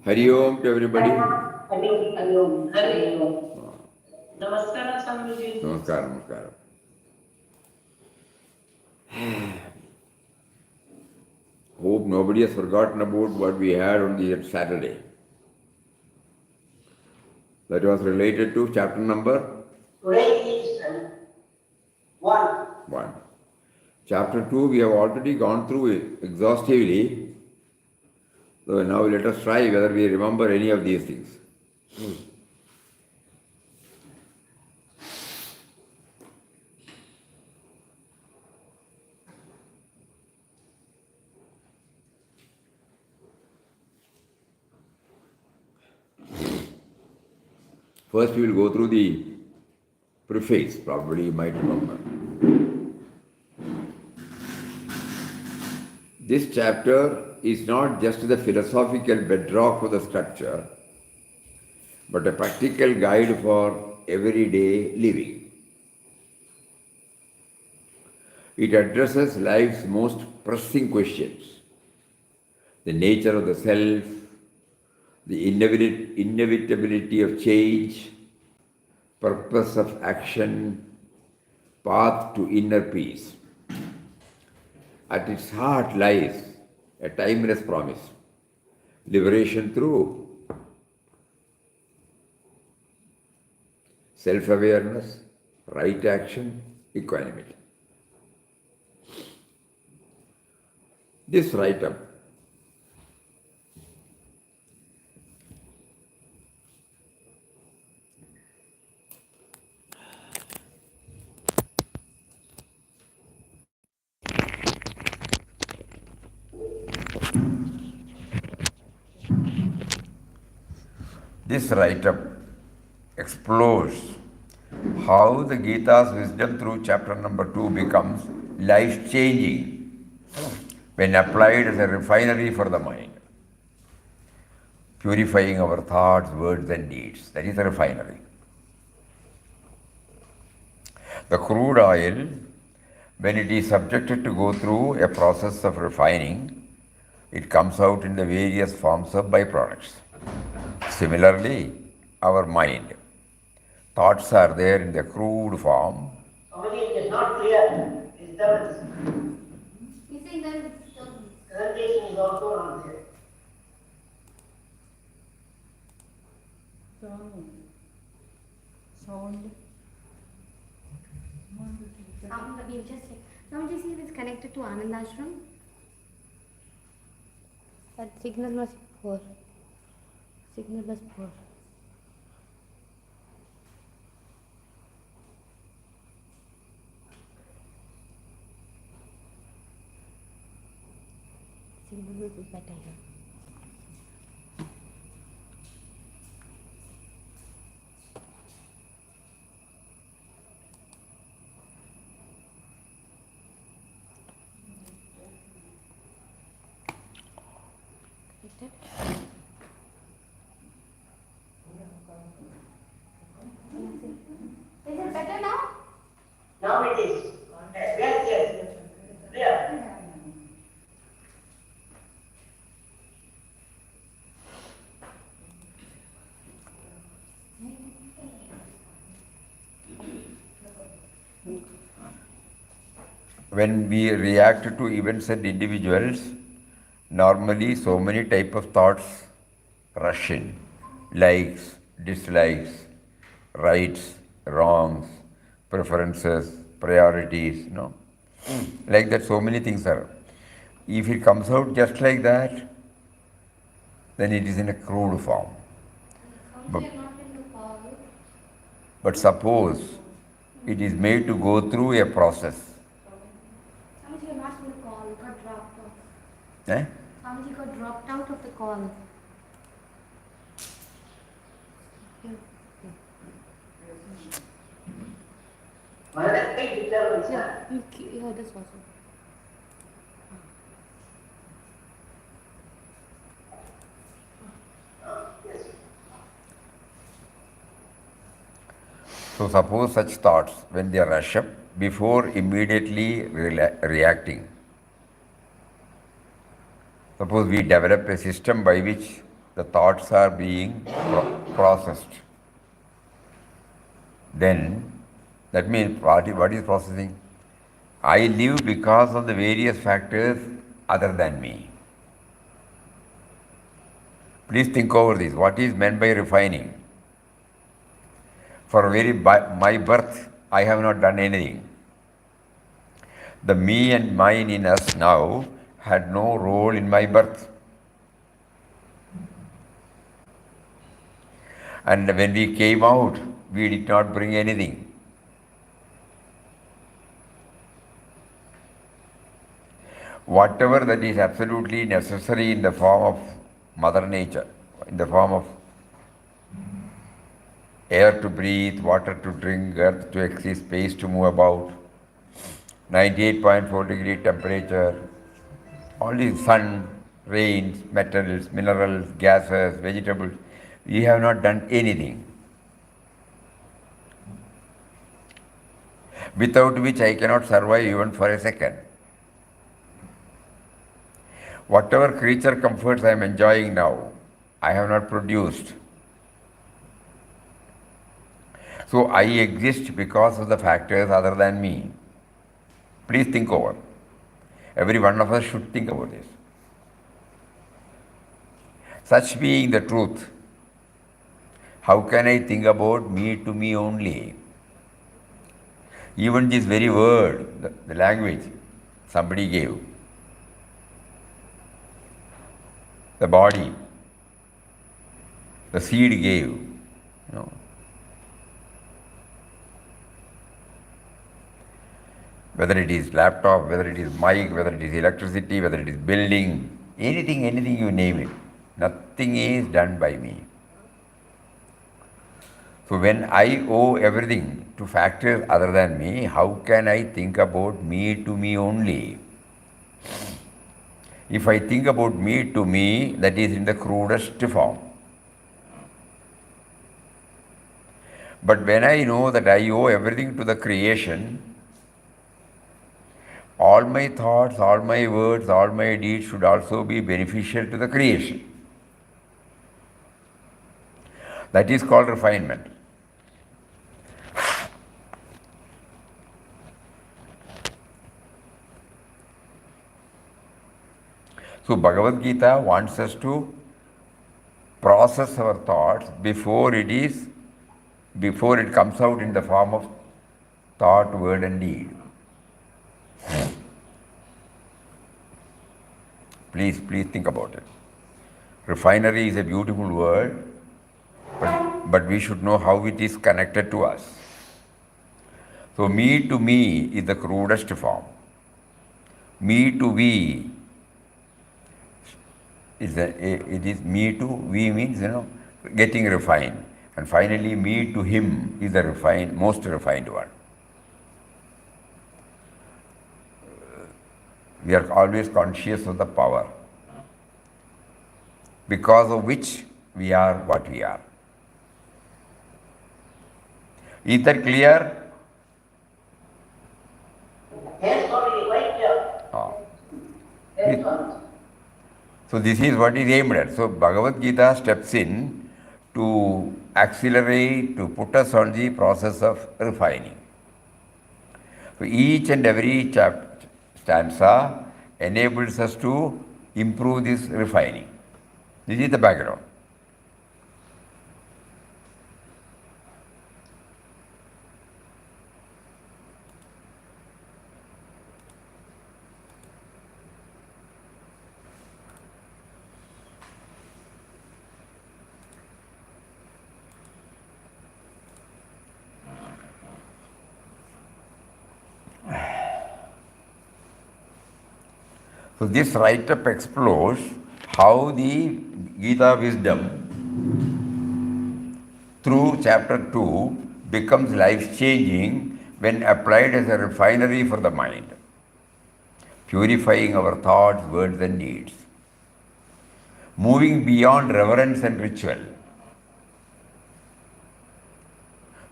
Hari Om to everybody. Hari Om. Namaskaram, Swamiji. Namaskaram, namaskaram. Hope nobody has forgotten about what we had on the Saturday. That was related to chapter number? Today is 1. 1. Chapter 2 we have already gone through it exhaustively. So now let us try whether we remember any of these things. First we will go through the preface, probably you might remember. This chapter is not just the philosophical bedrock for the structure, but a practical guide for everyday living. It addresses life's most pressing questions: the nature of the self, the inevitability of change, purpose of action, path to inner peace. At its heart lies a timeless promise: liberation through self-awareness, right action, equanimity. This write-up explores how the Gita's wisdom through chapter number 2 becomes life-changing when applied as a refinery for the mind, purifying our thoughts, words and deeds. That is a refinery. The crude oil, when it is subjected to go through a process of refining, it comes out in the various forms of byproducts. Similarly, our mind. Thoughts are there in the crude form. It is not clear. Disturbance. You think then presentation is also not there. Sound. We'll just check. Now just see if it's connected to Anand Ashram. That signal was poor. Signal was poor. Signal will be better here. Is it better now? Now it is. Yes. There. When we react to events and individuals, normally so many type of thoughts rush in. Likes, dislikes, rights, wrongs, preferences, priorities, Like that so many things are. If it comes out just like that, then it is in a crude form. But suppose it is made to go through a process. Swamiji, not in the call, got dropped off. Eh? Swamiji got dropped out of the call. Another big disturbance. Yeah, this also. Yes. So suppose such thoughts, when they rush up, before immediately reacting, suppose we develop a system by which the thoughts are being processed. Then, that means what is processing? I live because of the various factors other than me. Please think over this. What is meant by refining? For my birth, I have not done anything. The me and mine in us now had no role in my birth. And when we came out, we did not bring anything. Whatever that is absolutely necessary in the form of Mother Nature, in the form of air to breathe, water to drink, earth to exist, space to move about, 98.4 degree temperature, all the sun, rains, metals, minerals, gases, vegetables, we have not done anything. Without which I cannot survive even for a second. Whatever creature comforts I am enjoying now, I have not produced. So I exist because of the factors other than me. Please think over. Every one of us should think about this. Such being the truth, how can I think about me to me only? Even this very word, the language somebody gave, the body, the seed gave, whether it is laptop, whether it is mic, whether it is electricity, whether it is building, anything you name it, nothing is done by me. So when I owe everything to factors other than me, how can I think about me to me only? If I think about me to me, that is in the crudest form. But when I know that I owe everything to the creation, all my thoughts, all my words, all my deeds should also be beneficial to the creation. That is called refinement. So Bhagavad Gita wants us to process our thoughts before it comes out in the form of thought, word and deed. Please think about it. Refinery is a beautiful word, but we should know how it is connected to us. So me to me is the crudest form. Me to we it is me to we means getting refined, and finally me to him is the most refined one. We are always conscious of the power because of which we are what we are. Is that clear? Yes, Swami, quite clear. Excellent. So this is what is aimed at. So Bhagavad Gita steps in to accelerate, to put us on the process of refining. So each and every stanza enables us to improve this refining. This is the background. So this write-up explores how the Gita wisdom through chapter 2 becomes life-changing when applied as a refinery for the mind, purifying our thoughts, words and deeds, moving beyond reverence and ritual.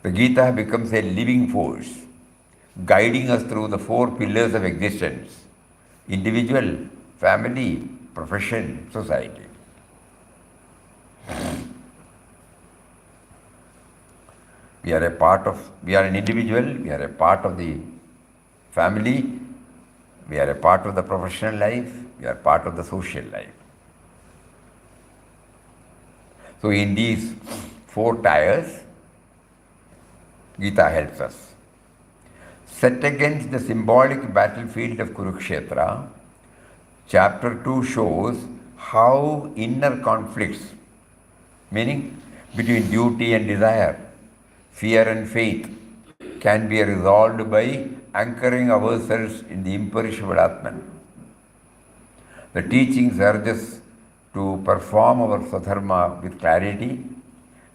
The Gita becomes a living force, guiding us through the 4 pillars of existence: individual, family, profession, society. we are an individual, we are a part of the family, we are a part of the professional life, we are part of the social life. So in these four tiers, Gita helps us. Set against the symbolic battlefield of Kurukshetra, chapter 2 shows how inner conflicts, meaning between duty and desire, fear and faith, can be resolved by anchoring ourselves in the imperishable Atman. The teachings urge us to perform our Swadharma with clarity,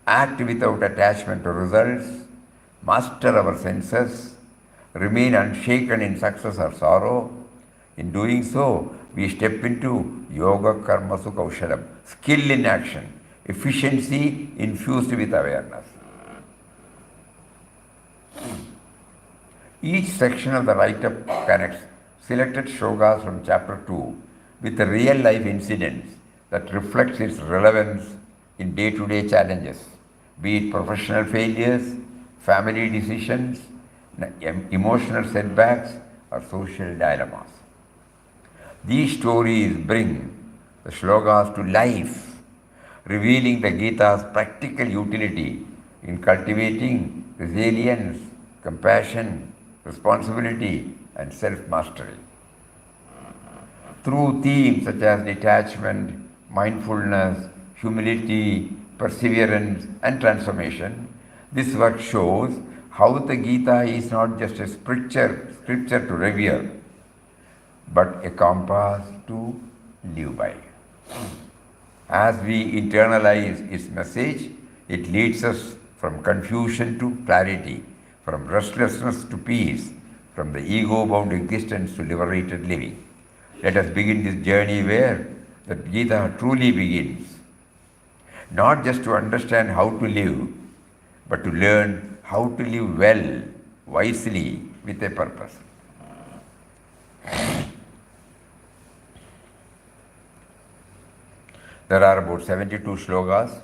act without attachment to results, master our senses, remain unshaken in success or sorrow. In doing so, we step into Yoga Karmasu Kaushalam, skill in action, efficiency infused with awareness. Each section of the write-up connects selected shlokas from chapter 2 with the real life incidents that reflects its relevance in day-to-day challenges, be it professional failures, family decisions, emotional setbacks, or social dilemmas. These stories bring the shlokas to life, revealing the Gita's practical utility in cultivating resilience, compassion, responsibility, and self-mastery. Through themes such as detachment, mindfulness, humility, perseverance, and transformation, this work shows how the Gita is not just a scripture to revere, but a compass to live by. As we internalize its message, it leads us from confusion to clarity, from restlessness to peace, from the ego-bound existence to liberated living. Let us begin this journey where the Gita truly begins, not just to understand how to live, but to learn how to live well, wisely, with a purpose. There are about 72 shlokas.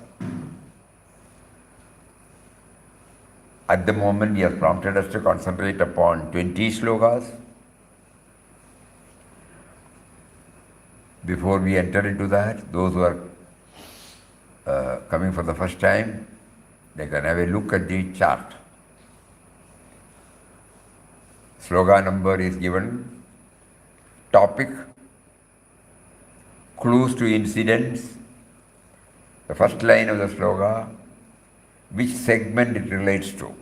At the moment, he has prompted us to concentrate upon 20 shlokas. Before we enter into that, those who are coming for the first time, they can have a look at the chart. Sloga number is given, topic, clues to incidents, the first line of the sloga, which segment it relates to.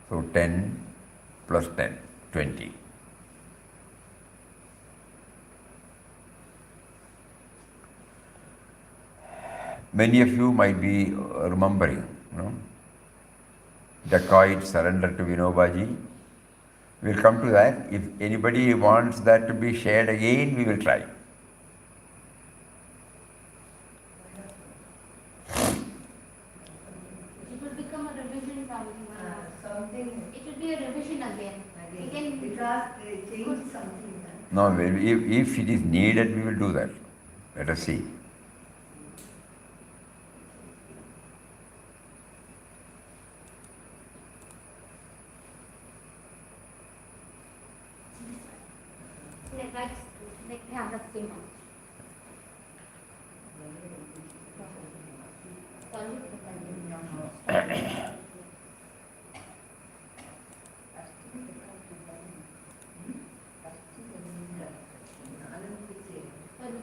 So 10 plus 10, 20. Many of you might be remembering, dacoit surrender to Vinobaji. We'll come to that. If anybody wants that to be shared again, we will try. It will become a revision probably. Something. It will be a revision again. Again. Because they changed something. No, if it is needed, we will do that. Let us see. Like we have the same one.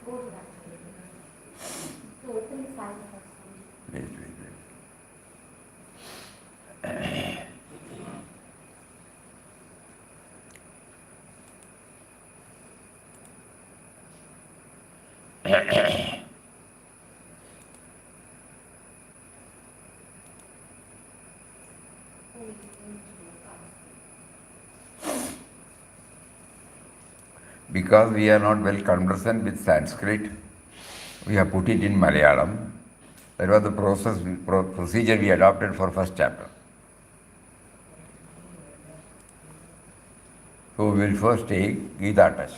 Go to that. So open the file first. Wait. Because we are not well conversant with Sanskrit, we have put it in Malayalam. That was the procedure we adopted for first chapter. So we will first take Gita touch.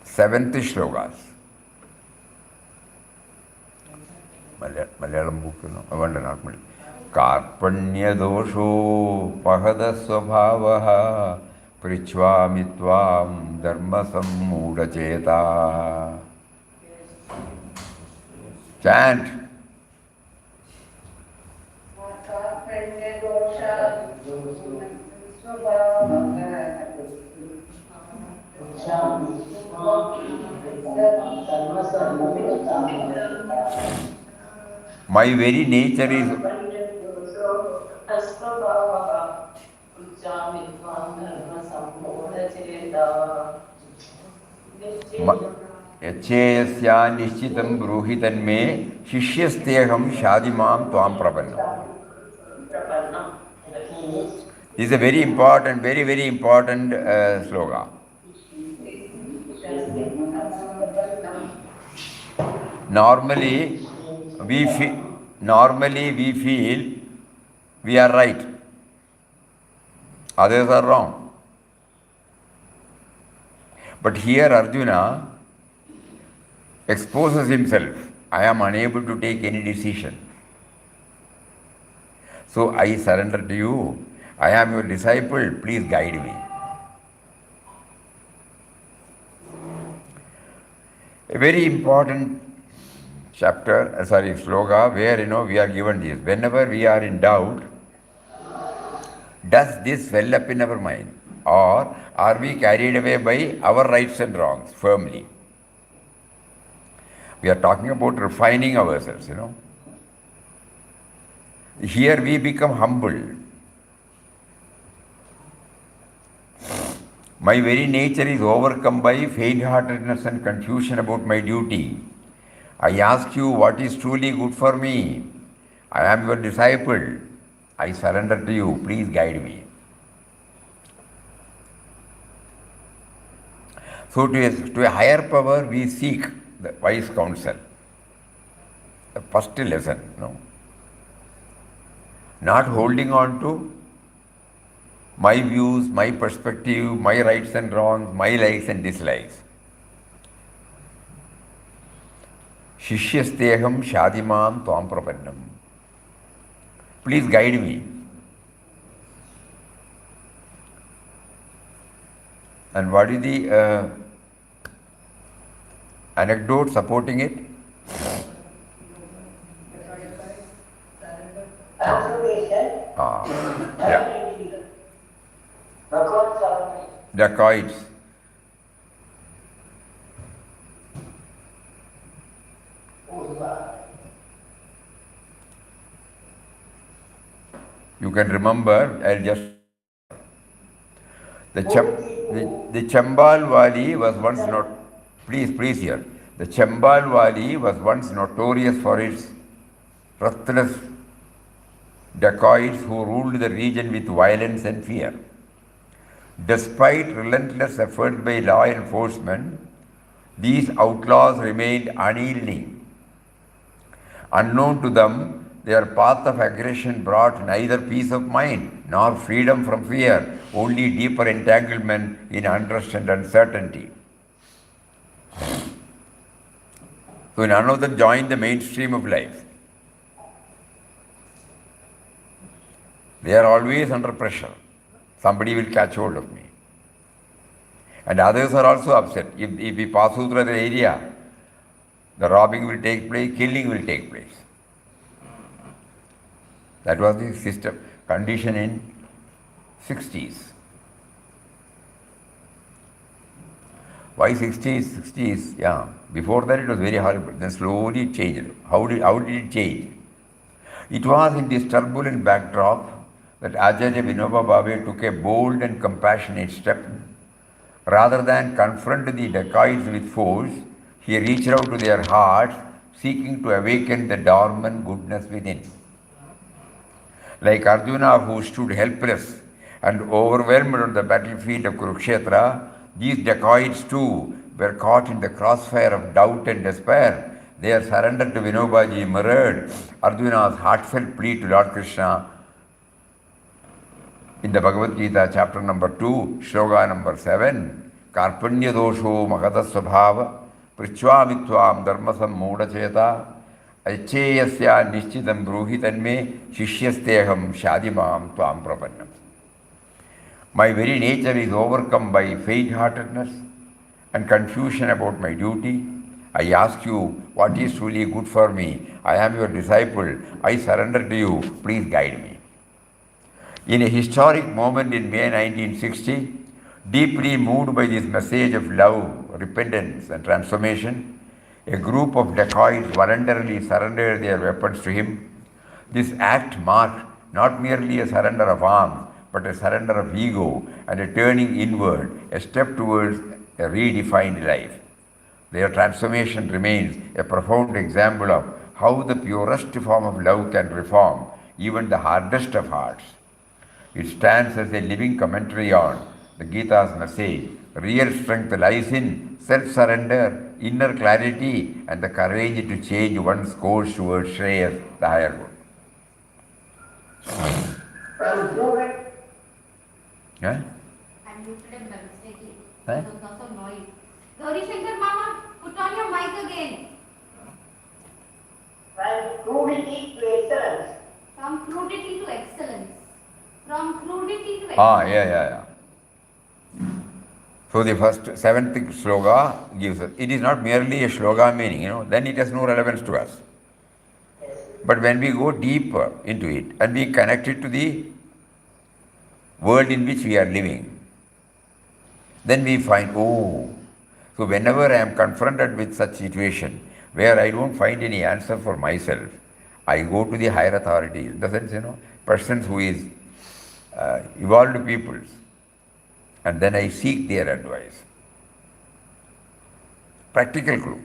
seventh shlokas. Malayalam book, വേണ്ട normal. കാർപ്പണ്യദോഷോ പഹതസ്വഭാവഃ പൃച്ഛ്വാമി ത്വാം ധർമ്മസമ്മൂഢചേതാ. Chant. My very nature is यच्छेयस्या निश्चितं ब्रूहि तन्मे शिष्यस्तेहं शादिमां त्वां प्रपन्नम्. This is a very important, very important sloka. Normally we feel we are right, others are wrong. But here Arjuna exposes himself. I am unable to take any decision. So I surrender to you. I am your disciple. Please guide me. A very important chapter, sloka, where we are given this. Whenever we are in doubt, does this well up in our mind? Or are we carried away by our rights and wrongs firmly? We are talking about refining ourselves, Here we become humble. My very nature is overcome by faint-heartedness and confusion about my duty. I ask you what is truly good for me. I am your disciple. I surrender to you. Please guide me. So to a higher power we seek the wise counsel. The first lesson, Not holding on to my views, my perspective, my rights and wrongs, my likes and dislikes. Shishyasteham shadimam tvam prapannam. Please guide me. And what is the anecdote supporting it? Yeah. Dacoits. You can remember, I'll just... The Chambal Wali was once not... Please hear. The Chambal Wali was once notorious for its ruthless dacoits who ruled the region with violence and fear. Despite relentless efforts by law enforcement, these outlaws remained unyielding. Unknown to them, their path of aggression brought neither peace of mind nor freedom from fear, only deeper entanglement in unrest and uncertainty. So none of them joined the mainstream of life. They are always under pressure. Somebody will catch hold of me. And others are also upset. If we pass through the area, the robbing will take place, killing will take place. That was the system, condition in 60s. Why 60s? 60s, yeah. Before that it was very horrible. Then slowly it changed. How did it change? It was in this turbulent backdrop that Acharya Vinoba Bhave took a bold and compassionate step. Rather than confront the dacoits with force, he reached out to their hearts, seeking to awaken the dormant goodness within. Like Arjuna, who stood helpless and overwhelmed on the battlefield of Kurukshetra, these dacoits too were caught in the crossfire of doubt and despair. Their surrender to Vinobaji mirrored Arjuna's heartfelt plea to Lord Krishna in the Bhagavad Gita, chapter number 2, shloka number 7. कार्पण्यदोषो महतस्वभाव पृच्छ्वामि त्वां धर्मसम्मूढचेता अच्छेयस्या निश्चितं ब्रूहि तन्मे शिष्यस्तेऽहं शादिमां त्वां प्रपन्नम्. My very nature is overcome by faint-heartedness and confusion about my duty. I ask you what is truly good for me. I am your disciple. I surrender to you. Please guide me. In a historic moment in May 1960, deeply moved by this message of love, repentance, and transformation, a group of dacoits voluntarily surrendered their weapons to him. This act marked not merely a surrender of arms, but a surrender of ego and a turning inward, a step towards a redefined life. Their transformation remains a profound example of how the purest form of love can reform even the hardest of hearts. It stands as a living commentary on the Gita's message. Real strength lies in self-surrender, inner clarity, and the courage to change one's course towards Shreyas, the higher good. Huh? I muted him by mistake. Huh? It was not so noise. Gauri Shankar Mama, put on your mic again. From crudity to excellence. From crudity to excellence. From crudity to excellence. Yeah. So the first, seventh sloka gives us, it is not merely a sloka meaning, then it has no relevance to us. But when we go deeper into it and we connect it to the world in which we are living, then we find, so whenever I am confronted with such situation where I don't find any answer for myself, I go to the higher authorities, in the sense, persons who is evolved peoples, and then I seek their advice. Practical clue.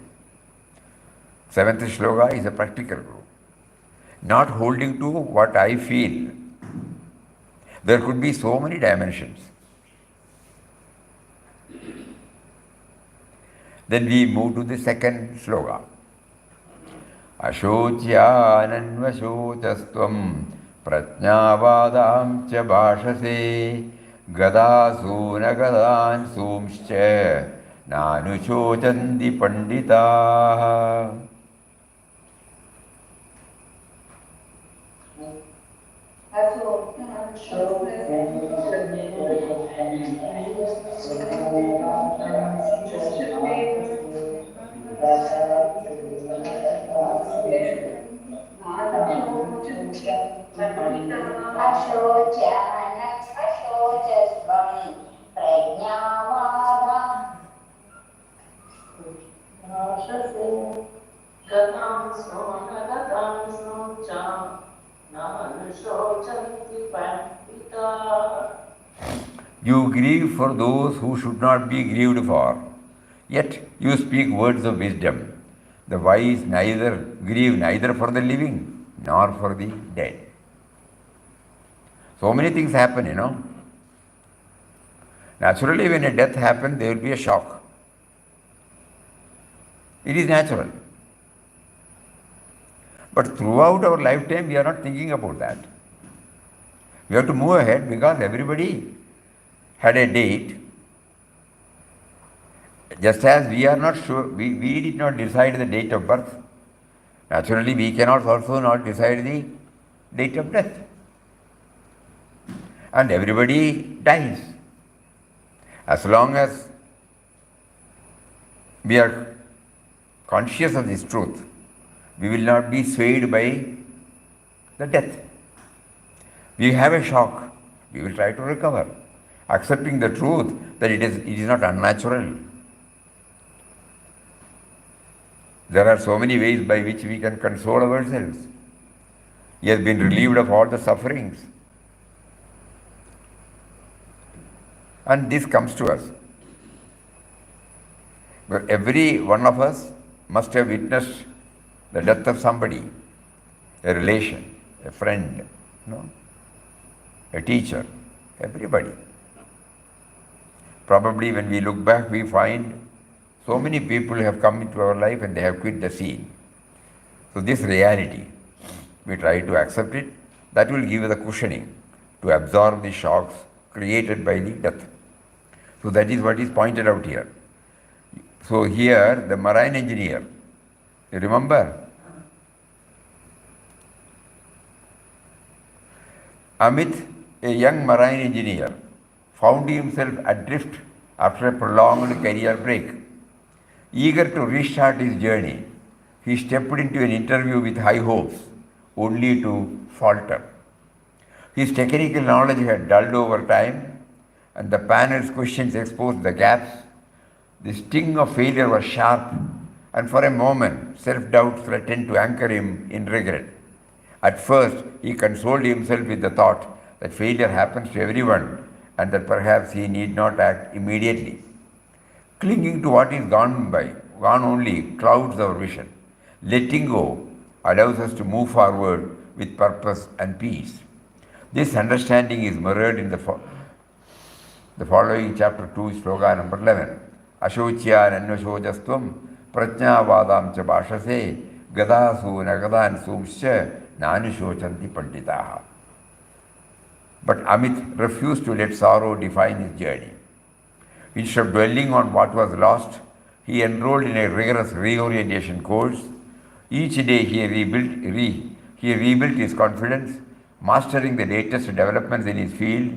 Seventh shloka is a practical clue. Not holding to what I feel. There could be so many dimensions. Then we move to the second sloka. Ashocyananvashocastvam prajnavadam cha bhashase gadasuna sumscha nanushochanti pandita. You grieve for those who should not be grieved for, yet you speak words of wisdom. The wise grieve neither for the living nor for the dead. So many things happen, Naturally, when a death happens, there will be a shock. It is natural. But throughout our lifetime, we are not thinking about that. We have to move ahead because everybody had a date. Just as we are not sure, we did not decide the date of birth. Naturally, we cannot also not decide the date of death. And everybody dies. As long as we are conscious of this truth, we will not be swayed by the death. We have a shock, we will try to recover, accepting the truth that it is not unnatural. There are so many ways by which we can console ourselves. He has been relieved of all the sufferings. And this comes to us. But every one of us must have witnessed the death of somebody, a relation, a friend, a teacher, everybody. Probably when we look back, we find so many people have come into our life and they have quit the scene. So this reality, we try to accept it. That will give us the cushioning to absorb the shocks created by the death. So So that is what is pointed out here. So here the marine engineer, you remember? Amit, a young marine engineer, found himself adrift after a prolonged career break. Eager to restart his journey, he stepped into an interview with high hopes, only to falter. His technical knowledge had dulled over time, and the panel's questions exposed the gaps. The sting of failure was sharp, and for a moment, self doubt threatened to anchor him in regret. At first, he consoled himself with the thought that failure happens to everyone and that perhaps he need not act immediately. Clinging to what is gone only clouds our vision. Letting go allows us to move forward with purpose and peace. This understanding is mirrored in the following chapter 2, sloka number 11. Ashochya nannashojastvam prajnavadam cha bhashase gadasu nagadan sumscha nanishochanti panditaha. But Amit refused to let sorrow define his journey. Instead of dwelling on what was lost, he enrolled in a rigorous reorientation course. Each day he rebuilt his confidence, mastering the latest developments in his field.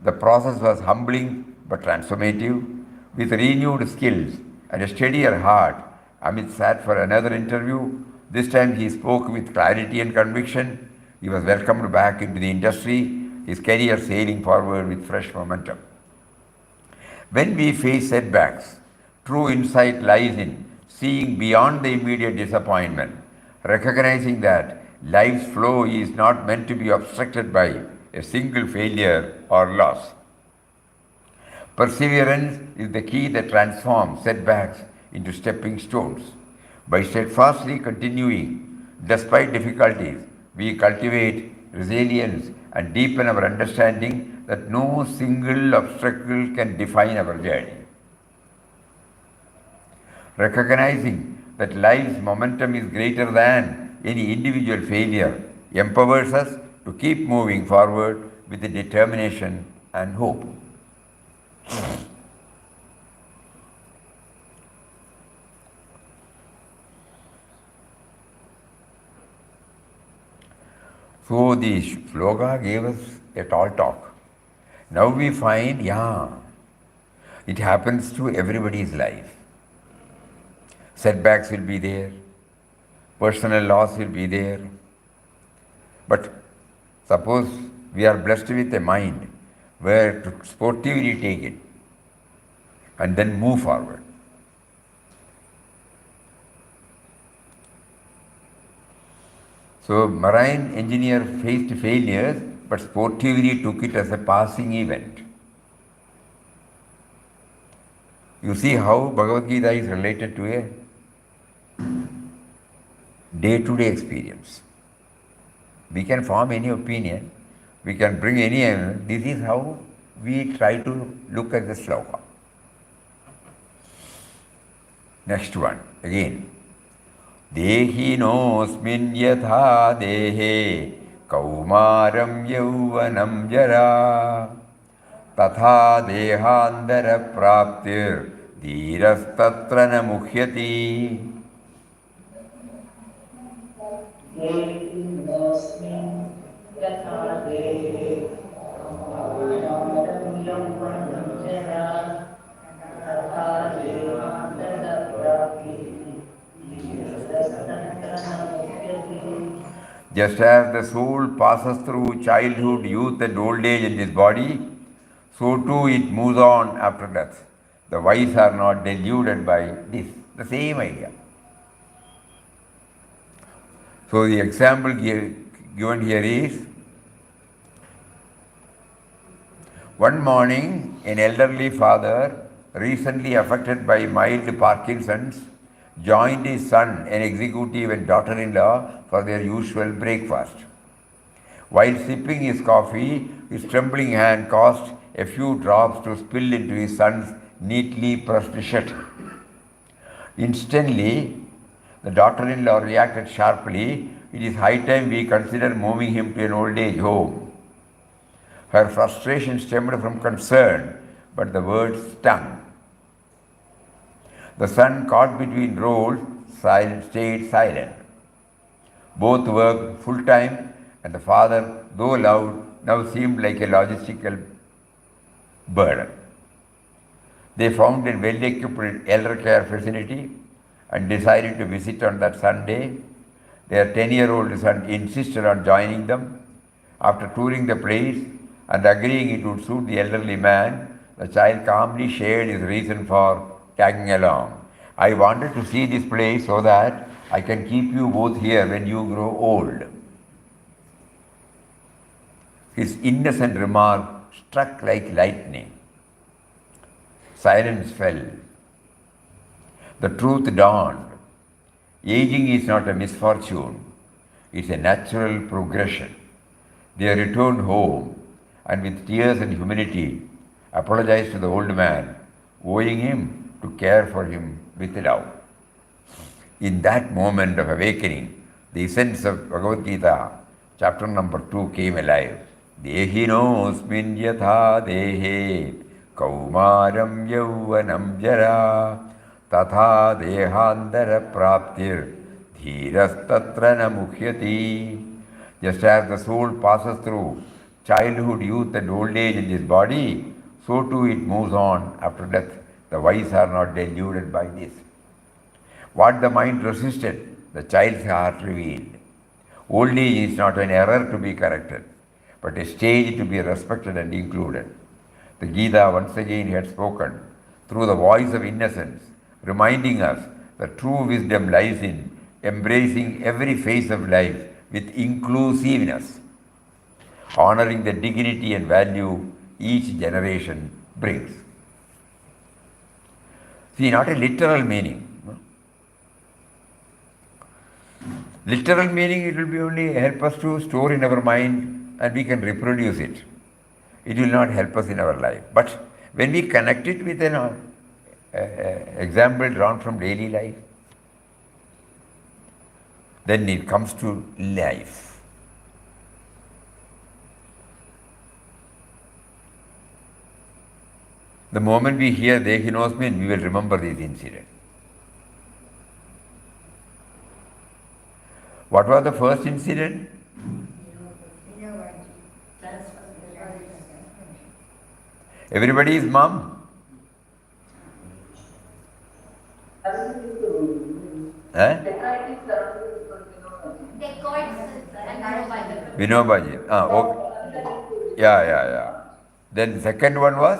The process was humbling but transformative. With renewed skills and a steadier heart, Amit sat for another interview. This time he spoke with clarity and conviction. He was welcomed back into the industry, his career sailing forward with fresh momentum. When we face setbacks, true insight lies in seeing beyond the immediate disappointment, recognizing that life's flow is not meant to be obstructed by a single failure or loss. Perseverance is the key that transforms setbacks into stepping stones. By steadfastly continuing despite difficulties, we cultivate resilience and deepen our understanding that no single obstacle can define our journey. Recognizing that life's momentum is greater than any individual failure empowers us to keep moving forward with determination and hope. So the sloka gave us a tall talk. Now we find, it happens to everybody's life. Setbacks will be there, personal loss will be there. But suppose we are blessed with a mind where to sportively take it and then move forward. So marine engineer faced failures but sportively took it as a passing event. You see how Bhagavad Gita is related to a day-to-day experience. We can form any opinion, we can bring any, this is how we try to look at the sloka. Next one, again. Dehinosmin yatha dehe kaumaram yauvanam jara tatha dehandara praptir dhirastatra na mukhyati. Just as the soul passes through childhood, youth and old age in this body, so too it moves on after death. The wise are not deluded by this. The same idea. So the example given here is, one morning an elderly father, recently affected by mild Parkinson's, joined his son, an executive and daughter-in-law, for their usual breakfast. While sipping his coffee, his trembling hand caused a few drops to spill into his son's neatly pressed shirt. Instantly, the daughter-in-law reacted sharply. It is high time we consider moving him to an old age home. Her frustration stemmed from concern but the words stung. The son, caught between roles, stayed silent. Both worked full time, and the father, though loud, now seemed like a logistical burden. They found a well equipped elder care facility and decided to visit on that Sunday. Their 10-year-old son insisted on joining them. After touring the place and agreeing it would suit the elderly man, the child calmly shared his reason for tagging along. I wanted to see this place so that I can keep you both here when you grow old. His innocent remark struck like lightning. Silence fell. The truth dawned. Aging is not a misfortune, it's a natural progression. They returned home and with tears and humility apologized to the old man, owing him to care for him with love. In that moment of awakening, the essence of Bhagavad Gita, chapter number 2, came alive. Dehinosmin yatha dehe kaumaram yauvanam jara tatha dehantara praptir dhiras tatra na mukhyati. Just as the soul passes through childhood, youth and old age in this body, so too it moves on after death. The wise are not deluded by this. What the mind resisted, the child's heart revealed. Old age is not an error to be corrected, but a stage to be respected and included. The Gita once again had spoken through the voice of innocence, reminding us that true wisdom lies in embracing every phase of life with inclusiveness, honoring the dignity and value each generation brings. See, not a literal meaning. Literal meaning, it will be only help us to store in our mind and we can reproduce it. It will not help us in our life. But when we connect it with an example drawn from daily life, then it comes to life. The moment we hear Dehinosmin, we will remember this incident. What was the first incident? Everybody's mom? Eh? Vinobaji. Ah, okay. Yeah. Then second one was?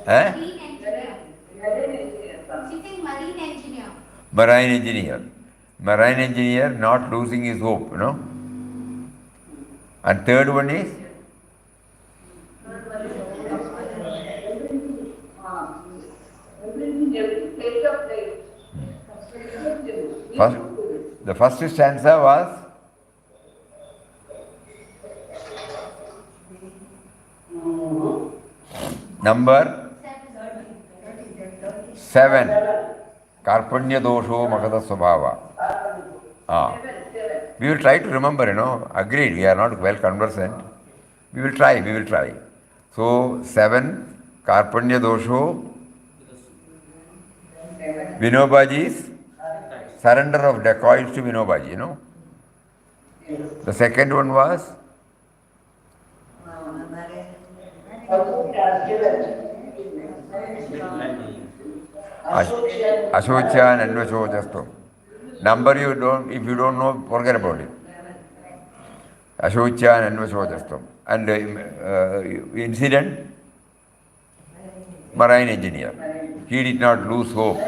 Eh? Marine engineer. Marine engineer not losing his hope, you know. And third one is? First, the first stanza was? Number 7. Karpanya dosho makata swabhava. We will try to remember, you know. Agreed, we are not well conversant. We will try. So, 7, Karpanya dosho, Vinobaji's surrender of dacoits to Vinobaji, you know. The second one was? Ashochan and Anvashojastam. Number you don't, if you don't know, forget about it. Ashochan and Anvashojastam. And incident? Marine engineer. He did not lose hope.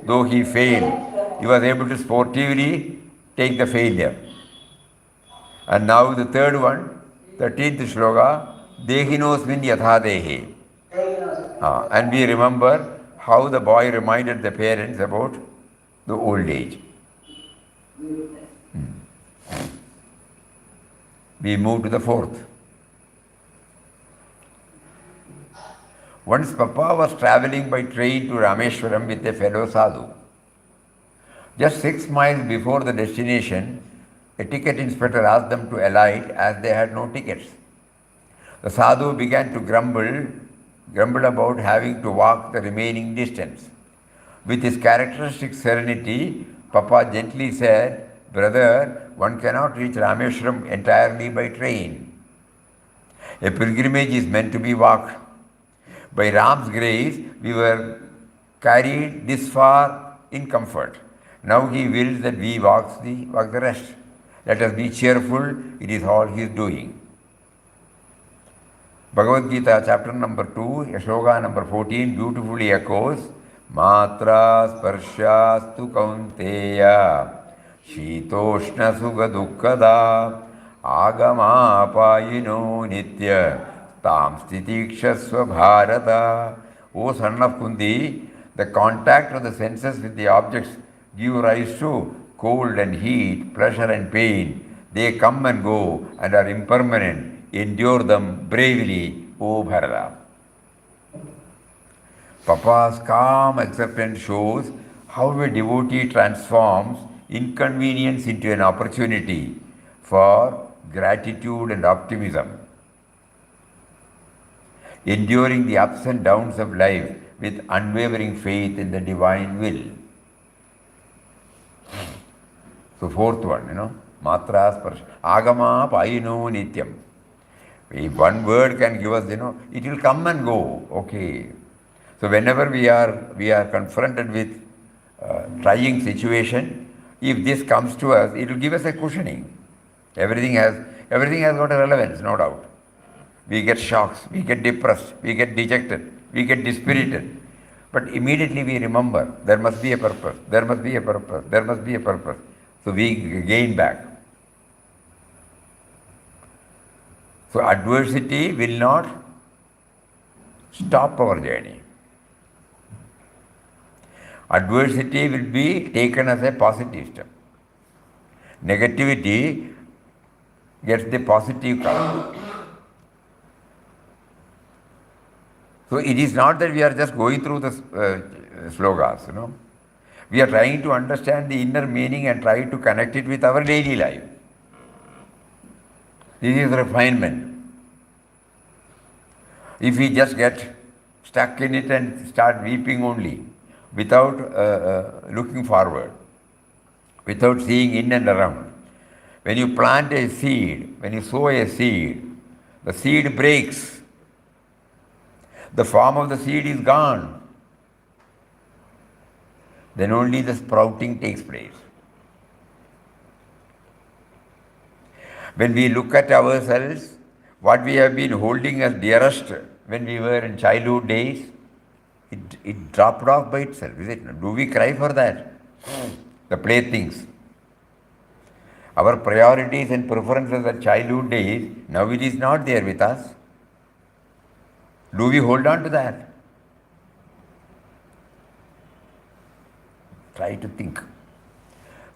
Though he failed, he was able to sportively take the failure. And now the third one, 13th shloka, Dehinosmin yatha dehe. And we remember how the boy reminded the parents about the old age. We move to the fourth. Once Papa was traveling by train to Rameshwaram with a fellow sadhu. Just 6 miles before the destination, a ticket inspector asked them to alight as they had no tickets. The sadhu began to grumble about having to walk the remaining distance. With his characteristic serenity, Papa gently said, "Brother, one cannot reach Rameshwaram entirely by train. A pilgrimage is meant to be walked. By Ram's grace, we were carried this far in comfort. Now he wills that we walk the rest. Let us be cheerful, it is all he is doing." Bhagavad Gita, chapter number 2, Sloka number 14, beautifully echoes, Matra sparshastu kaunteya, shitoshna sukha dukkada, agama apayino nitya, tam stitikshasva bharata. O son of Kundi, the contact of the senses with the objects give rise to cold and heat, pleasure and pain. They come and go and are impermanent. Endure them bravely, O Bharata. Papa's calm acceptance shows how a devotee transforms inconvenience into an opportunity for gratitude and optimism, enduring the ups and downs of life with unwavering faith in the divine will. So fourth one, Matra Sparsha. Agama Payino Nityam. If one word can give us, it will come and go. Okay. So whenever we are confronted with trying situation, if this comes to us, it will give us a cushioning. Everything has got a relevance, no doubt. We get shocks, we get depressed, we get dejected, we get dispirited. But immediately we remember, there must be a purpose, there must be a purpose, there must be a purpose. So we gain back. So adversity will not stop our journey. Adversity will be taken as a positive step. Negativity gets the positive color. So it is not that we are just going through the slogas, We are trying to understand the inner meaning and try to connect it with our daily life. This is refinement. If we just get stuck in it and start weeping only, without looking forward, without seeing in and around, when you plant a seed, when you sow a seed, the seed breaks. The form of the seed is gone. Then only the sprouting takes place. When we look at ourselves, what we have been holding as dearest when we were in childhood days, it dropped off by itself, is it? Do we cry for that? The playthings. Our priorities and preferences at childhood days, now it is not there with us. Do we hold on to that? Try to think.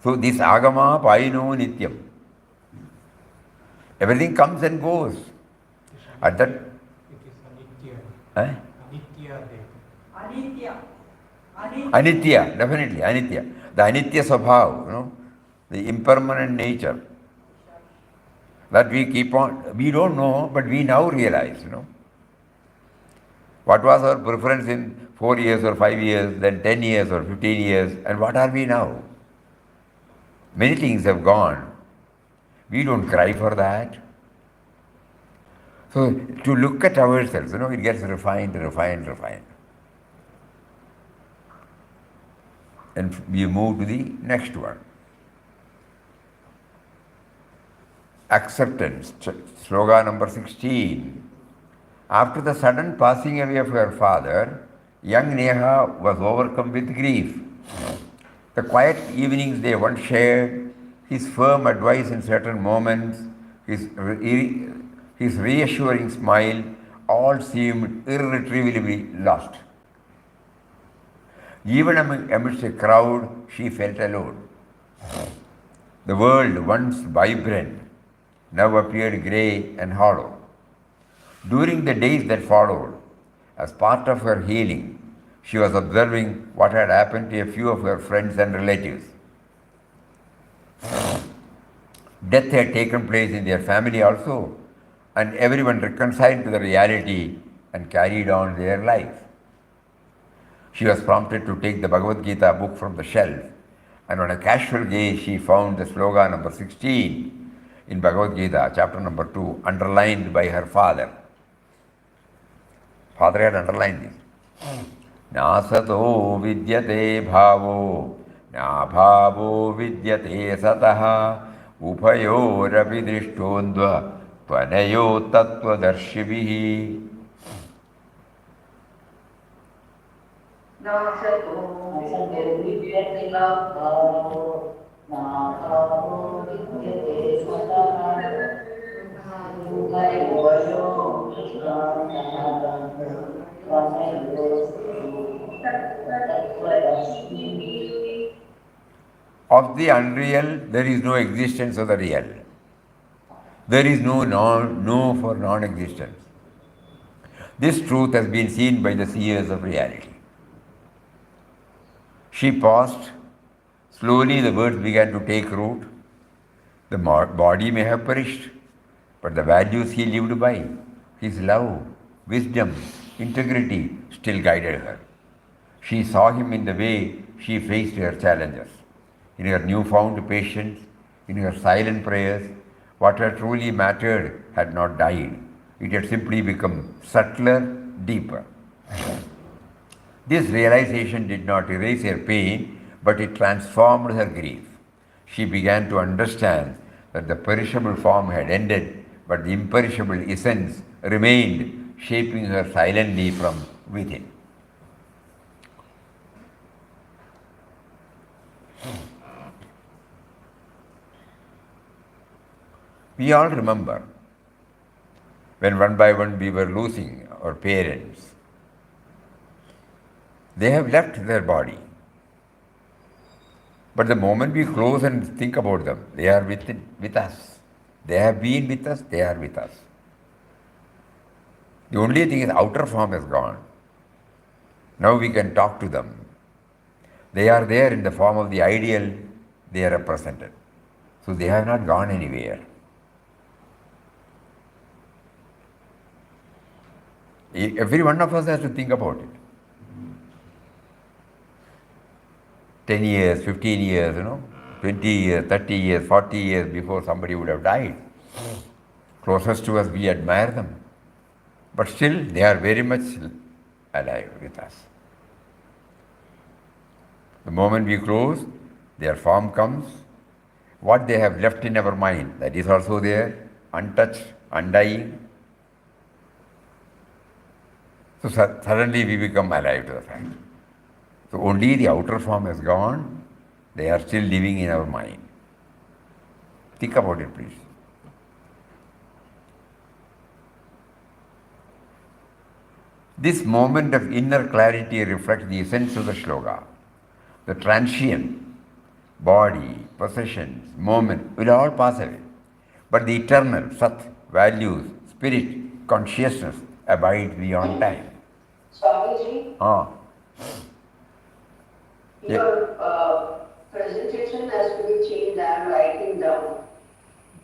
So this agama payino nityam. Everything comes and goes. At that. It is anitya. Eh? Anitya. Anitya, definitely, anitya. The anitya swabhav, the impermanent nature. That we keep on, we don't know, but we now realize, What was our preference in 4 years or 5 years, then 10 years or 15 years, and what are we now? Many things have gone. We don't cry for that. So to look at ourselves, it gets refined. And we move to the next one. Acceptance, sloga number 16. After the sudden passing away of her father, young Neha was overcome with grief. The quiet evenings they once shared, his firm advice in certain moments, his reassuring smile, all seemed irretrievably lost. Even amidst a crowd, she felt alone. The world, once vibrant, now appeared grey and hollow. During the days that followed, as part of her healing, she was observing what had happened to a few of her friends and relatives. Death had taken place in their family also, and everyone reconciled to the reality and carried on their life. She was prompted to take the Bhagavad Gita book from the shelf, and on a casual gaze, she found the sloga number 16 in Bhagavad Gita, chapter number 2, underlined by her father. Father had underlined this. Nasato vidyate bhavo, na bhavo vidyate sataha, upayorapi drishtondva, tvanayo tattvadarshibhihi. Of the unreal, there is no existence of the real. There is no for non-existence. This truth has been seen by the seers of reality. She paused. Slowly the words began to take root. The body may have perished, but the values he lived by, his love, wisdom, integrity, still guided her. She saw him in the way she faced her challenges. In her newfound patience, in her silent prayers, what had truly mattered had not died. It had simply become subtler, deeper. This realization did not erase her pain, but it transformed her grief. She began to understand that the perishable form had ended, but the imperishable essence remained, shaping her silently from within. We all remember when one by one we were losing our parents. They have left their body. But the moment we close and think about them, they are with us. They have been with us, they are with us. The only thing is outer form is gone. Now we can talk to them. They are there in the form of the ideal they are represented. So they have not gone anywhere. Every one of us has to think about it. 10 years, 15 years, 20 years, 30 years, 40 years before somebody would have died. Closest to us, we admire them. But still, they are very much alive with us. The moment we close, their form comes. What they have left in our mind, that is also there, untouched, undying. So suddenly we become alive to the fact. So only the outer form has gone, they are still living in our mind. Think about it, please. This moment of inner clarity reflects the essence of the shloka. The transient, body, possessions, moment will all pass away. But the eternal, Sat, values, spirit, consciousness abides beyond time. Swamiji, Yeah. your presentation has to be changed. I am writing down.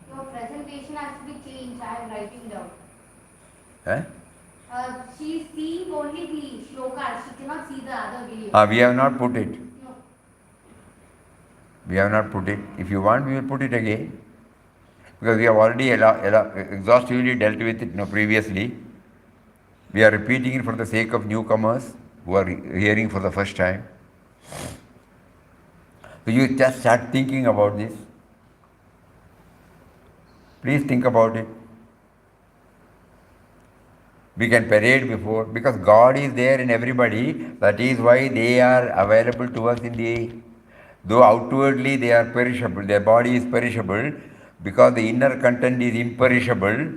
Your presentation has to be changed. I am writing down. Eh? She is seeing only the shloka. She cannot see the other video. We have not put it. No. We have not put it. If you want, we will put it again. Because we have already exhaustively dealt with it previously. We are repeating it for the sake of newcomers who are hearing for the first time. So you just start thinking about this. Please think about it. We can parade before, because God is there in everybody. That is why they are available to us in the, though outwardly they are perishable, their body is perishable, because the inner content is imperishable.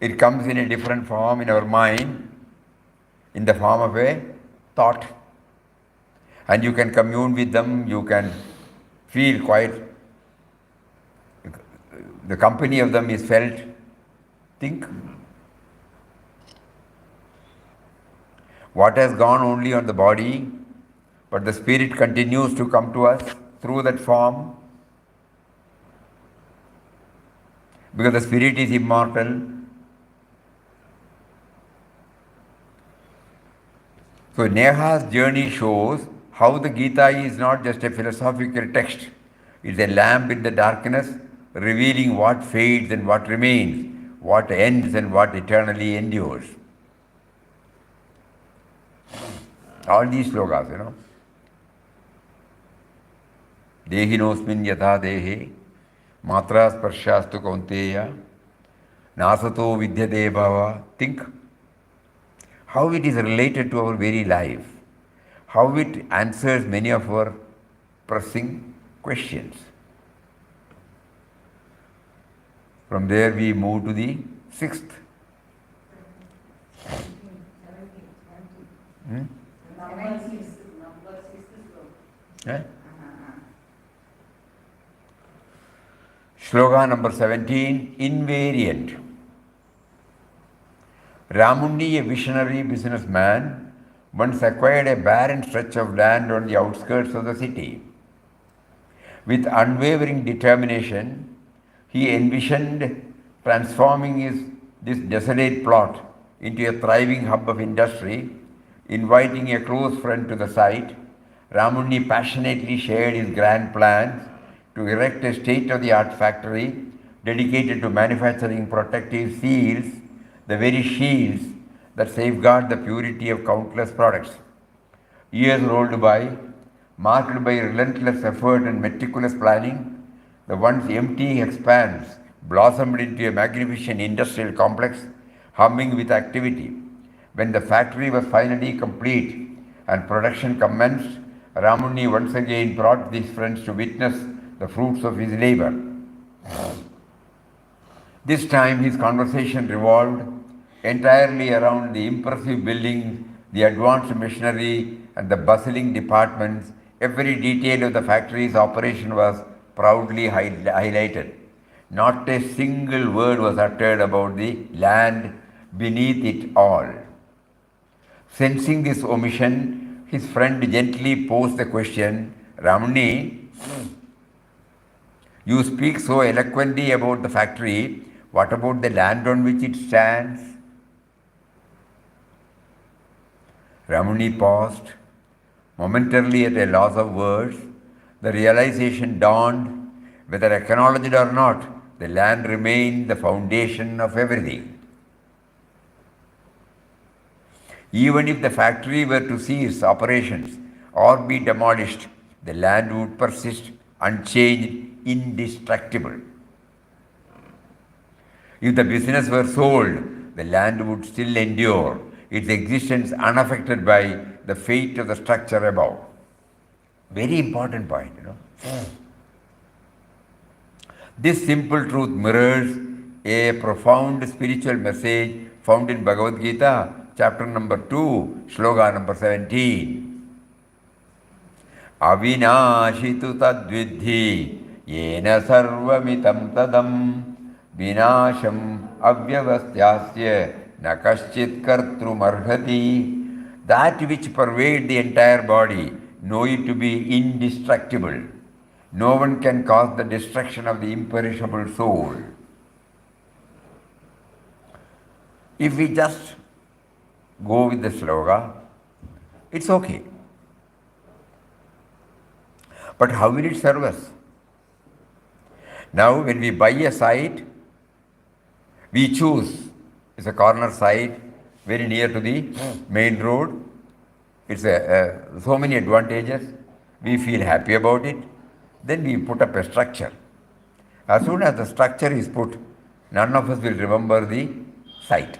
It comes in a different form in our mind, in the form of a thought. And you can commune with them, you can feel quite, the company of them is felt. Think. What has gone only on the body, but the spirit continues to come to us through that form. because the spirit is immortal. So Neha's journey shows how the Gita is not just a philosophical text. It's a lamp in the darkness, revealing what fades and what remains, what ends and what eternally endures. All these slogas, Dehinosmin yatha dehe, matra sparshastu kaunteya, nasato vidyate bhava. Think how it is related to our very life, how it answers many of our pressing questions. From there we move to the sixth. Shloka number 17, invariant. Ramundi, a visionary businessman, once acquired a barren stretch of land on the outskirts of the city. With unwavering determination, he envisioned transforming this desolate plot into a thriving hub of industry. Inviting a close friend to the site, Ramundi passionately shared his grand plans to erect a state-of-the-art factory dedicated to manufacturing protective seals, the very shields that safeguard the purity of countless products. Years rolled by, marked by relentless effort and meticulous planning. The once empty expanse blossomed into a magnificent industrial complex humming with activity. When the factory was finally complete and production commenced, Ramundi once again brought these friends to witness the fruits of his labor. This time his conversation revolved entirely around the impressive buildings, the advanced machinery, and the bustling departments. Every detail of the factory's operation was proudly highlighted. Not a single word was uttered about the land beneath it all. Sensing this omission, his friend gently posed the question, Ramani, you speak so eloquently about the factory, what about the land on which it stands? Ramani paused, momentarily at a loss of words. The realization dawned, whether acknowledged or not, the land remained the foundation of everything. Even if the factory were to cease operations or be demolished, the land would persist unchanged, indestructible. If the business were sold, the land would still endure, its existence unaffected by the fate of the structure above. Very important point, This simple truth mirrors a profound spiritual message found in Bhagavad Gita, chapter number 2, shloka number 17. Avinashitu tadvidhi yena sarvamitam tadam vinasham avyavastyasya nakaschit kartrum arhati. That which pervades the entire body, know it to be indestructible. No one can cause the destruction of the imperishable soul. If we just go with the sloga, it's okay. But how will it serve us? Now, when we buy a site, we choose. It's a corner site, very near to the main road. It's so many advantages. We feel happy about it. Then we put up a structure. As soon as the structure is put, none of us will remember the site.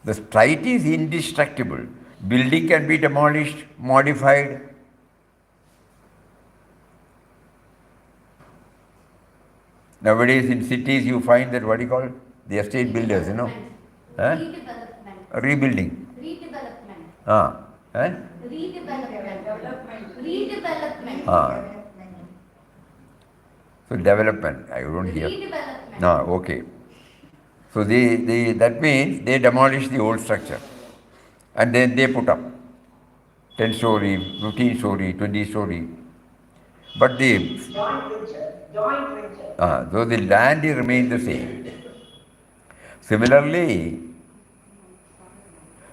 The site is indestructible. Building can be demolished, modified. Nowadays in cities you find that what do you call the estate builders, Redevelopment. Rebuilding. Redevelopment. Redevelopment. So development, I don't hear. Redevelopment. No, okay. So that means they demolish the old structure and then they put up 10 story, 15 story, 20 story. But the Joint venture. so the land remains the same. Similarly,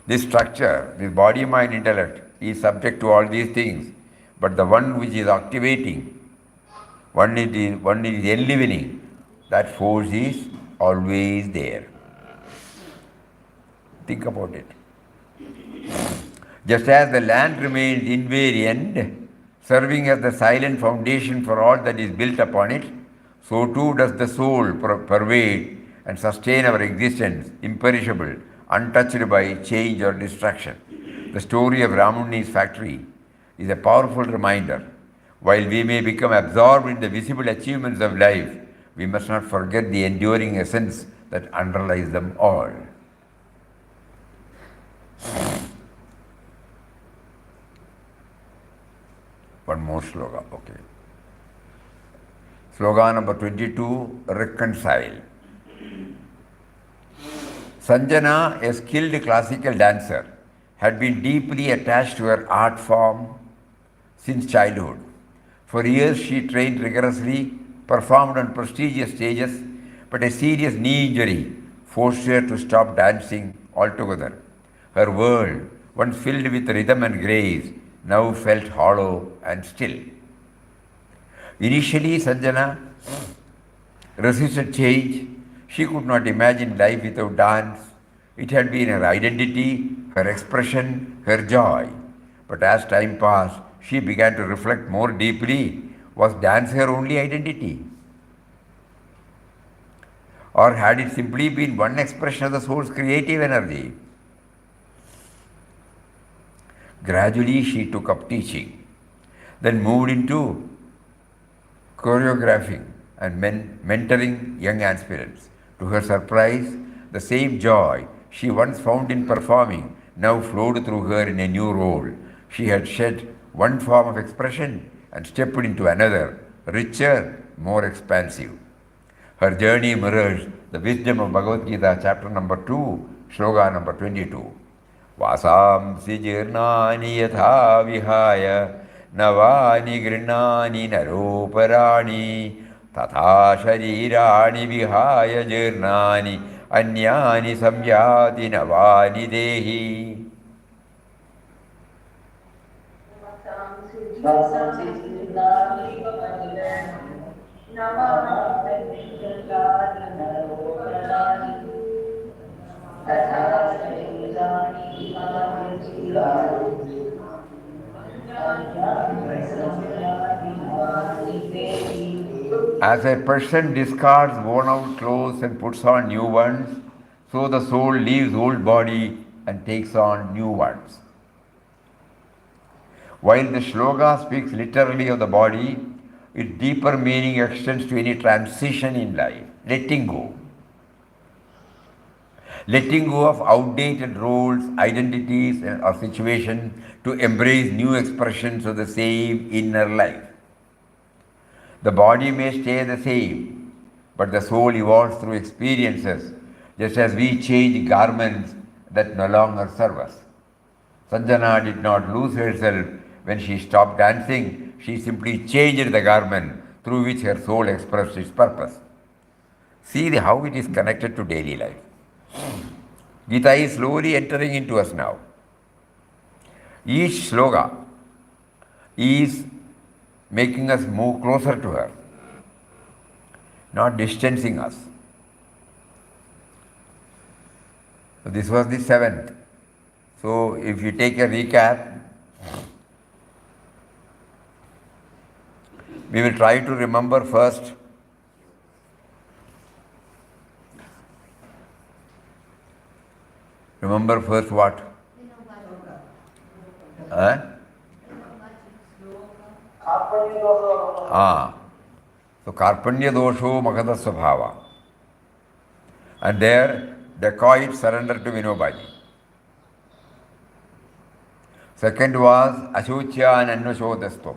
this structure, this body, mind, intellect, is subject to all these things. But the one which is activating, one is enlivening, that force is always there. Think about it. Just as the land remains invariant, serving as the silent foundation for all that is built upon it, so too does the soul pervade and sustain our existence, imperishable, untouched by change or destruction. The story of Ramuni's factory is a powerful reminder. While we may become absorbed in the visible achievements of life, we must not forget the enduring essence that underlies them all. One more sloga, okay. Slogan number 22, reconcile. Sanjana, a skilled classical dancer, had been deeply attached to her art form since childhood. For years she trained rigorously, performed on prestigious stages, but a serious knee injury forced her to stop dancing altogether. Her world, once filled with rhythm and grace, now felt hollow and still. Initially, Sanjana resisted change. She could not imagine life without dance. It had been her identity, her expression, her joy. But as time passed, she began to reflect more deeply. Was dance her only identity? Or had it simply been one expression of the soul's creative energy? Gradually, she took up teaching, then moved into choreographing and mentoring young aspirants. To her surprise, the same joy she once found in performing now flowed through her in a new role. She had shed one form of expression and stepped into another, richer, more expansive. Her journey mirrors the wisdom of Bhagavad Gita, chapter number 2, shloka number 22. Vasamsi jirnani yatha vihaya navani grinani naroparani तथा शरीराणि विहाय जीर्णानि अन्यानि संयाति नवानि देहि. As a person discards worn out clothes and puts on new ones, so the soul leaves old body and takes on new ones. While the shloka speaks literally of the body, its deeper meaning extends to any transition in life, letting go. Letting go of outdated roles, identities, or situations to embrace new expressions of the same inner life. The body may stay the same, but the soul evolves through experiences, just as we change garments that no longer serve us. Sanjana did not lose herself when she stopped dancing. She simply changed the garment through which her soul expressed its purpose. See how it is connected to daily life. Gita is slowly entering into us now. Each sloka is making us move closer to her, not distancing us. So this was the 7th. So if you take a recap, we will try to remember first what? So Karpanya Dosho Makata Svabhava. And there, dacoit surrender to Vinobaji. Second was Ashochya and Annashodasto.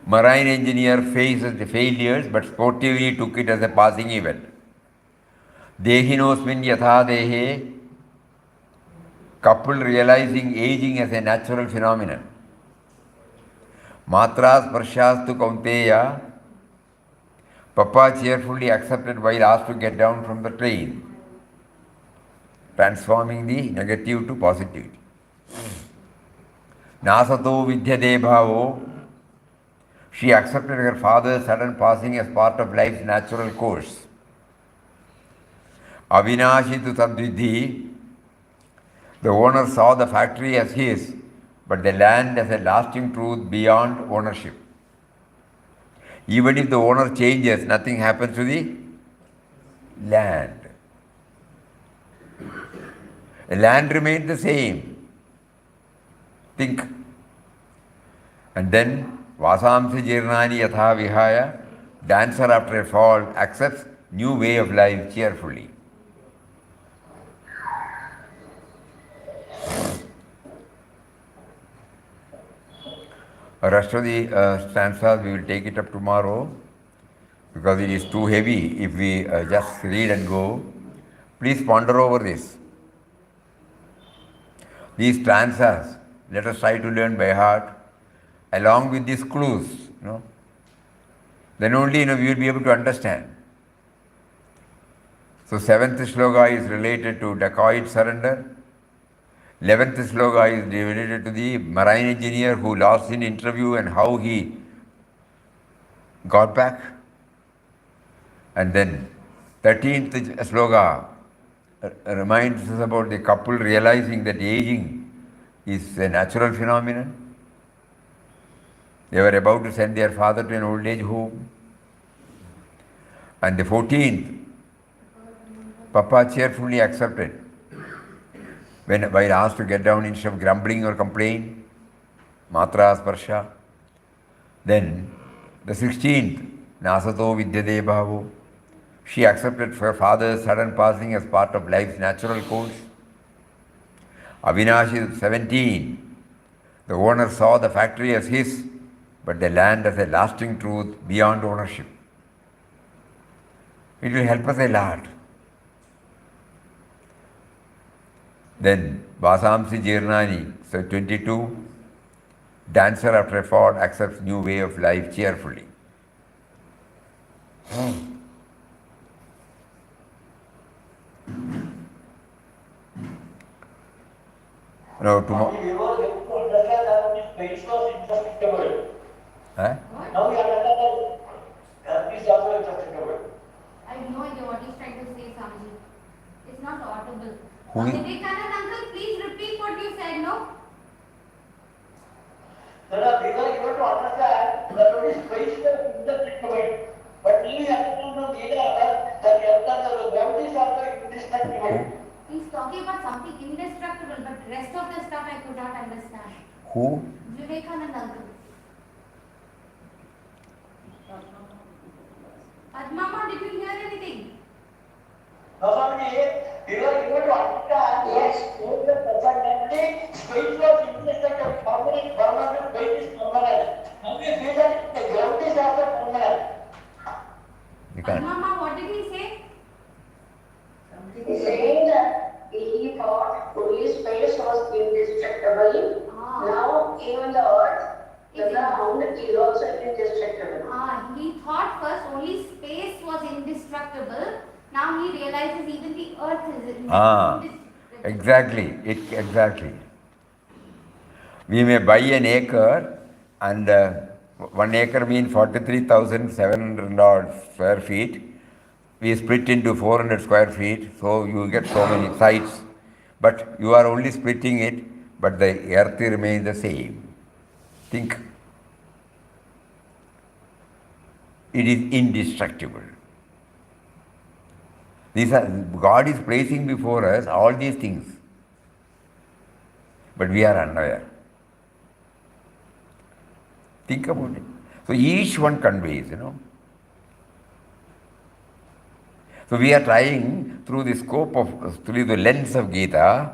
Marine engineer faces the failures but sportively took it as a passing event. Dehinosmin Yatha Dehe, couple realizing aging as a natural phenomenon. Matra sparshastu kaunteya. Papa cheerfully accepted while asked to get down from the train, transforming the negative to positivity. Nasato vidyade bhavo. She accepted her father's sudden passing as part of life's natural course. Avinashi tu tadvidhi. The owner saw the factory as his, but the land as a lasting truth beyond ownership. Even if the owner changes, nothing happens to the land. The land remains the same. Think. And then, Vasamsi Jirnani Yatha Vihaya, dancer after a fall accepts new way of life cheerfully. The rest of the stanzas we will take it up tomorrow because it is too heavy if we just read and go. Please ponder over this. These stanzas, let us try to learn by heart along with these clues. Then only we will be able to understand. So 7th sloka is related to dacoit surrender. 11th sloka is related to the marine engineer who lost in interview and how he got back. And then 13th sloka reminds us about the couple realizing that aging is a natural phenomenon. They were about to send their father to an old age home. And the 14th, Papa cheerfully accepted while asked to get down instead of grumbling or complain. Matra sparsha. Then the 16th, Nasato vidyade bhavo. She accepted her father's sudden passing as part of life's natural course. Avinashi 17. The owner saw the factory as his, but the land as a lasting truth beyond ownership. It will help us a lot. Then Vasamsi Jirnani, so 22. Dancer after a fall accepts new way of life cheerfully. Now tomorrow. We were able to understand that this space was indestructible. Huh? Now we understand that this is also indestructible. I have no idea what he's trying to say, Swamiji. It's not audible. Who is- Vivekanand uncle, please repeat what you said, no? We were able to understand that only space was indestructible. But we understand from Gita that the gravity is also indestructible. He's talking about something indestructible, but rest of the stuff I could not understand. Who? Vivekanand uncle. Padmama, did you hear anything? Now, we were able to understand yes, that space was indestructible. Permanent space is permanent. Now we see that the gravity is also permanent. You can't. Padmama, what did he say? He's saying that he thought only space was indestructible. Now even the earth, the ground is also indestructible. He thought first only space was indestructible. Now he realizes even the earth is indestructible. Exactly. We may buy an acre and 1 acre means 43,700 odd square feet. We split into 400 square feet, so you get so many sites. But you are only splitting it, but the earth remains the same. Think. It is indestructible. God is placing before us all these things, but we are unaware. Think about it. So each one conveys, So we are trying through the lens of Gita,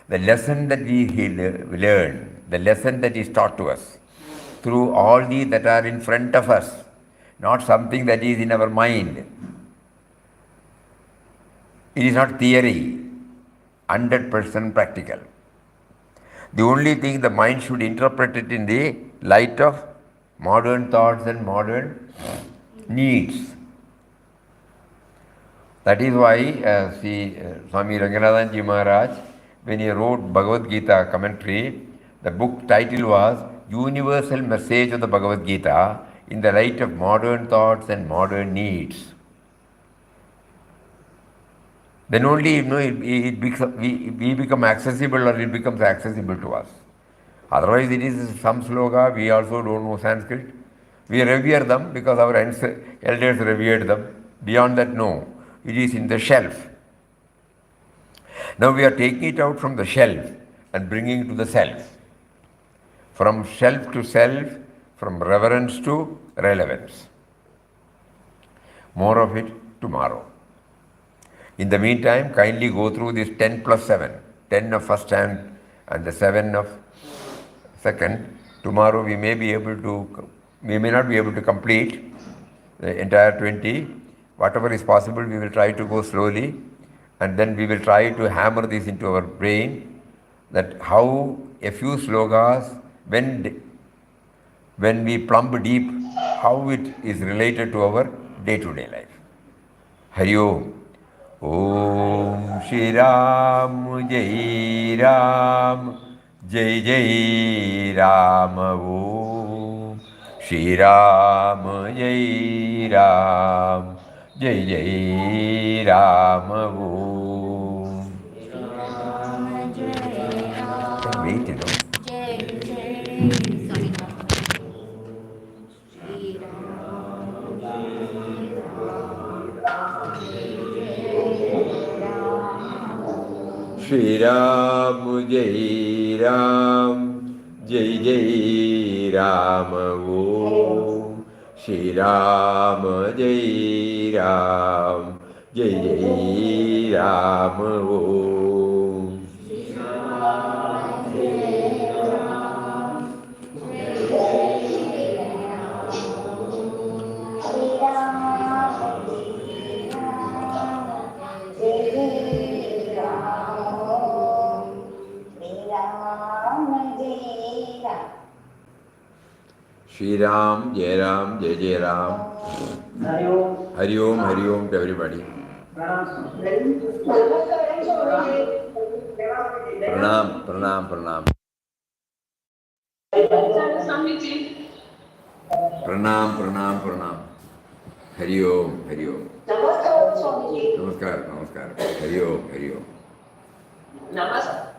the lesson that we learn, the lesson that is taught to us, through all these that are in front of us, not something that is in our mind. It is not theory, 100% practical. The only thing the mind should interpret it in the light of modern thoughts and modern needs. That is why, Swami Ranganathan Ji Maharaj, when he wrote Bhagavad Gita commentary, the book title was Universal Message of the Bhagavad Gita in the Light of Modern Thoughts and Modern Needs. Then only we become accessible, or it becomes accessible to us. Otherwise, it is some sloga, we also don't know Sanskrit. We revere them because our elders revered them. Beyond that, no. It is in the shelf. Now we are taking it out from the shelf and bringing it to the self. From shelf to self, from reverence to relevance. More of it tomorrow. In the meantime, kindly go through this 10 plus 7. 10 of first and the 7 of second. Tomorrow we may not be able to complete the entire 20. Whatever is possible, we will try to go slowly, and then we will try to hammer this into our brain, that how a few slogas, when we plumb deep, how it is related to our day-to-day life. Hari Om. Om Shri Ram Jai Ram Jai Jai Ram. Om Shri Ram Jai Ram Jai Jai Ram. Om. Wait, you know. Shri Ram Jai Ram Jai Jai Ram. Om Shri Ram Jai Ram Jai Jai Ram. Om. Shri Ram, Jai Ram, Jai Jai Ram. Hari Om, Hari Om to everybody. Pranam, Pranam, Pranam. Pranam, Pranam, Pranam. Hari Om, Hari Om. Namaskar, Namaskar. Hari Om, Hari Om. Namaskar.